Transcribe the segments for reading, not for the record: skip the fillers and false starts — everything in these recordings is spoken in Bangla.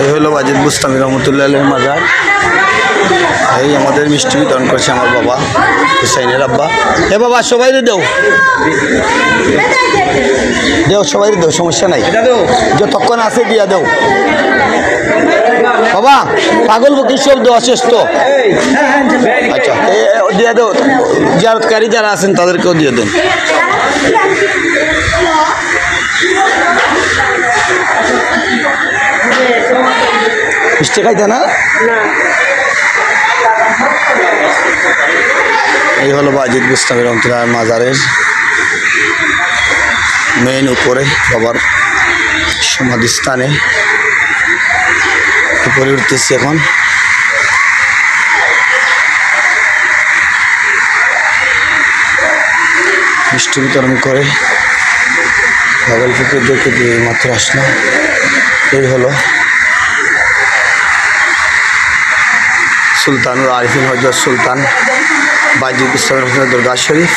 এই হলো বাজিদ বুস্তামি রহমতুল্লাহ আলাইহির মাজার। এই আমাদের মিষ্টি বিতরণ করছে আমার বাবা হুসাইনের আব্বা। এ বাবা সবাই দেও দেও, সবাই দেও, সমস্যা নাই, যতক্ষণ আছে দিয়া দেও বাবা। পাগল বকির সব দেওয়া শেষ তো? আচ্ছা দিয়া দেও, জিয়ারতকারী যারা আছেন তাদেরকেও দিয়ে দেন। মিষ্টি খাইতে না? এই হলো বাজিদ বুস্তামি রহমতুল্লাহ মাজারের মেইন উপরে বাবার সমাধিস্থানে উপরে উঠতেছি এখন। মিষ্টি বিতরণ করে ভাগলপুকুর দেখে দিয়ে মাত্র আসলাম। এই হলো সুলতানুল আরিফিন হযরত সুলতান বাজিদ বুস্তামি রহমতুল্লাহ দরগা শরীফ।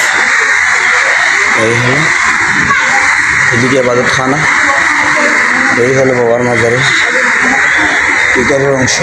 এই হলো এদিকে ইবাদতখানা। এই হলো বাবার মাজারের ভিতরের অংশ।